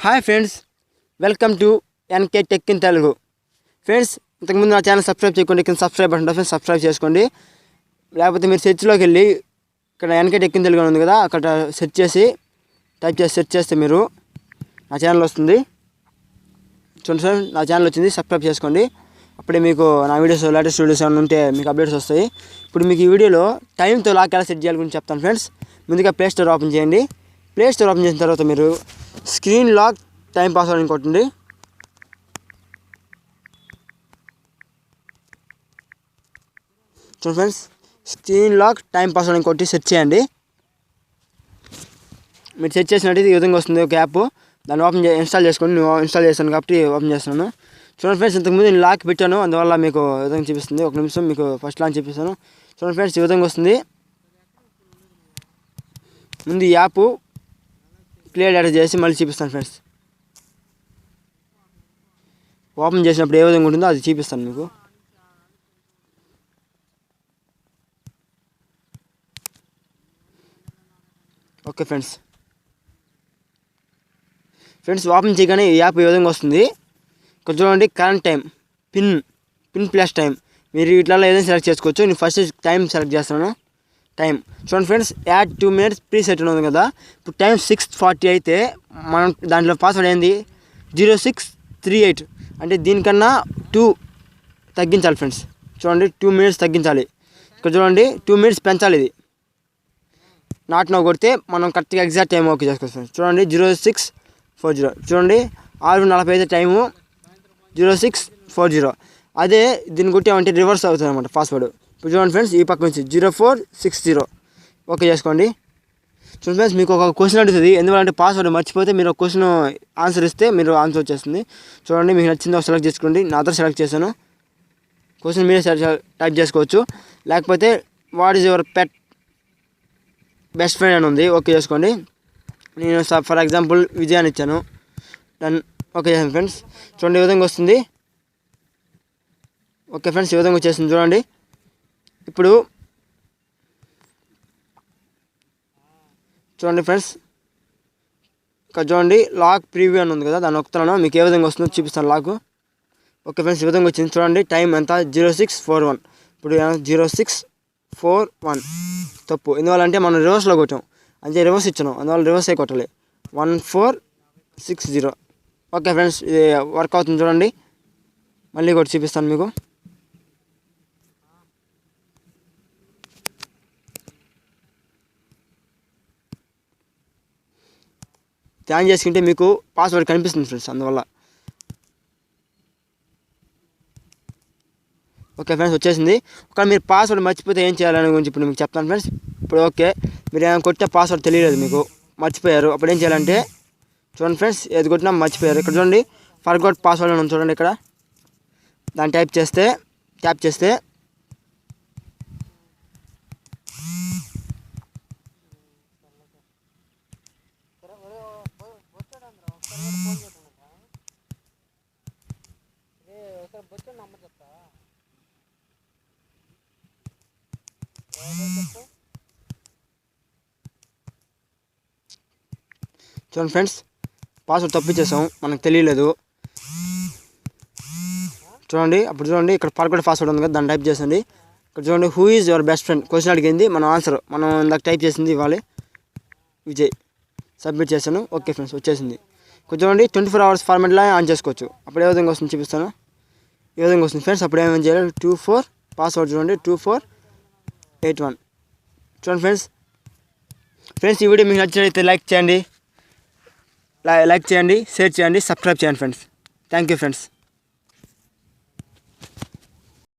Hi friends, welcome to NK tech in Telugu. Friends, ఇంతకుముందు నా channel subscribe చేయకుండా కింద సబ్స్క్రైబ్ బటన్ ఫ్రెండ్స్ సబ్స్క్రైబ్ చేసుకోండి. లేకపోతే మీరు సెర్చ్లోకి వెళ్ళి ఇక్కడ ఎన్కే టెక్ ఇన్ తెలుగు ఉంది కదా, అక్కడ టైప్ చేసి సెర్చ్ చేస్తే మీరు నా ఛానల్ వస్తుంది. చూడండి సార్, నా ఛానల్ వచ్చింది. సబ్స్క్రైబ్ చేసుకోండి. అప్పుడే మీకు నా వీడియోస్ లేటెస్ట్ వీడియోస్ ఏమైనా ఉంటే మీకు అప్డేట్స్ వస్తాయి. ఇప్పుడు మీకు ఈ వీడియోలో టైంతో లాక్ ఎలా సెట్ చేయాలి గురించి చెప్తాను ఫ్రెండ్స్. ముందుగా ప్లే స్టోర్ ఓపెన్ చేయండి. ప్లే స్టోర్ ఓపెన్ చేసిన తర్వాత మీరు స్క్రీన్ లాక్ టైం పాస్వర్డ్ అని కొట్టండి. చూడండి friends, screen lock time password అని కొట్టి సెర్చ్ చేయండి. మీరు సెర్చ్ చేసినట్టు ఈ విధంగా వస్తుంది ఒక యాప్. దాన్ని ఇన్స్టాల్ చేసుకోండి. నేను ఇన్స్టాల్ చేస్తాను కాబట్టి ఓపెన్ చేస్తున్నాను. చూడండి ఫ్రెండ్స్, ఇంతకుముందు నేను లాక్ పెట్టాను, అందువల్ల మీకు ఈ విధంగా చూపిస్తుంది. ఒక నిమిషం మీకు ఫస్ట్ లాంచ్ చూపిస్తాను. చూడండి ఫ్రెండ్స్, ఈ విధంగా వస్తుంది. ముందు ఈ యాప్ క్లియర్ డేటా చేసి మళ్ళీ చూపిస్తాను ఫ్రెండ్స్. ఓపెన్ చేసినప్పుడు ఏ విధంగా ఉంటుందో అది చూపిస్తాను మీకు. ఓకే ఫ్రెండ్స్, ఓపెన్ చేయగానే ఈ యాప్ ఈ విధంగా వస్తుంది. ఇక్కడ చూడండి, current time, pin plus time. మీరు ఇట్లా ఏదైనా సెలెక్ట్ చేసుకోవచ్చు. నేను ఫస్ట్ టైం సెలెక్ట్ చేస్తున్నాను. టైం చూడండి friends, add 2 minutes pre set ఉంది కదా. ఇప్పుడు టైం 6:40 అయితే మనం దాంట్లో పాస్వర్డ్ ఏంది 0638. అంటే దీనికన్నా 2 తగ్గించాలి ఫ్రెండ్స్. చూడండి, 2 minutes తగ్గించాలి. ఇక్కడ చూడండి, 2 minutes పెంచాలి. ఇది నాట్ నో కొడితే మనం కరెక్ట్గా ఎగ్జాక్ట్ టైం ఓకే చేసుకోవచ్చు ఫ్రెండ్స్. చూడండి, 0640. చూడండి, 6:45 టైము 0640. అదే దీన్ని కొట్టామంటే రివర్స్ అవుతుంది అనమాట పాస్వర్డ్. ఇప్పుడు చూడండి ఫ్రెండ్స్, ఈ పక్క నుంచి 0460 ఓకే చేసుకోండి. చూడండి ఫ్రెండ్స్, మీకు ఒక క్వశ్చన్ అడుగుతుంది. ఎందుకంటే పాస్వర్డ్ మర్చిపోతే మీరు ఒక క్వశ్చన్ ఆన్సర్ ఇస్తే మీరు ఆన్సర్ వచ్చేస్తుంది. చూడండి, మీకు నచ్చిందో సెలెక్ట్ చేసుకోండి. నా అదర్ సెలెక్ట్ చేశాను. క్వశ్చన్ మీరే టైప్ చేసుకోవచ్చు. లేకపోతే what is your pet best friend అని ఉంది, ఓకే చేసుకోండి. నేను ఫర్ ఎగ్జాంపుల్ విజయ్ అని ఇచ్చాను. డన్ ఓకే చేశాను ఫ్రెండ్స్. చూడండి, ఈ విధంగా వస్తుంది. ఓకే ఫ్రెండ్స్, ఈ విధంగా వచ్చేసింది చూడండి. ఇప్పుడు చూడండి ఫ్రెండ్స్, ఇక్కడ చూడండి లాక్ ప్రీవ్యూ అని ఉంది కదా, దాన్ని నొక్కుతున్నాను. మీకు ఏ విధంగా వస్తుందో చూపిస్తాను లాక్. ఓకే ఫ్రెండ్స్, ఈ విధంగా వచ్చింది. చూడండి, టైం ఎంత 0641. ఇప్పుడు 0641 తప్పు. ఎందువల్లంటే మనం రివర్స్లో కొట్టాం, అంటే రివర్స్ ఇచ్చాను, అందువల్ల రివర్స్ అయి కొట్టాలి. 1460. ఓకే ఫ్రెండ్స్, ఇది వర్క్ అవుతుంది చూడండి. మళ్ళీ కొట్టి చూపిస్తాను మీకు. ధ్యాన్ చేసుకుంటే మీకు పాస్వర్డ్ కనిపిస్తుంది ఫ్రెండ్స్, అందువల్ల. ఓకే ఫ్రెండ్స్, వచ్చేసింది. ఒకవేళ మీరు పాస్వర్డ్ మర్చిపోతే ఏం చేయాలని గురించి ఇప్పుడు మీకు చెప్తాను ఫ్రెండ్స్. ఇప్పుడు ఓకే, మీరు ఏమైనా కొట్టే పాస్వర్డ్ తెలియలేదు, మీకు మర్చిపోయారు. అప్పుడు ఏం చేయాలంటే చూడండి ఫ్రెండ్స్, ఏది కొట్టినా మర్చిపోయారు. ఇక్కడ చూడండి, ఫర్గోట్ పాస్వర్డ్ అని ఉంది చూడండి. ఇక్కడ దాన్ని ట్యాప్ చేస్తే చూడండి ఫ్రెండ్స్, పాస్వర్డ్ తప్పించేసాం, మనకు తెలియలేదు. చూడండి, అప్పుడు చూడండి, ఇక్కడ ఫర్గోట్ పాస్వర్డ్ ఉంది కదా, దాన్ని టైప్ చేసండి. ఇక్కడ చూడండి, who is your best friend question అడిగింది. మనం ఆన్సర్ మనం ఇందాక టైప్ చేసింది ఇవ్వాలి. విజయ్ సబ్మిట్ చేశాను. ఓకే ఫ్రెండ్స్, వచ్చేసింది. ఇక్కడ చూడండి, 24 hours ఫార్మాట్లో ఆన్ చేసుకోవచ్చు. అప్పుడు ఏ విధంగా వస్తుంది చూపిస్తాను. ఈ విధంగా వస్తుంది ఫ్రెండ్స్. అప్పుడు ఏమేమి చేయాలి, 24 పాస్వర్డ్ చూడండి, 2481. చూడండి ఫ్రెండ్స్, ఈ వీడియో మీకు నచ్చినట్లయితే లైక్ చేయండి, షేర్ చేయండి, సబ్స్క్రైబ్ చేయండి ఫ్రెండ్స్. Thank you friends.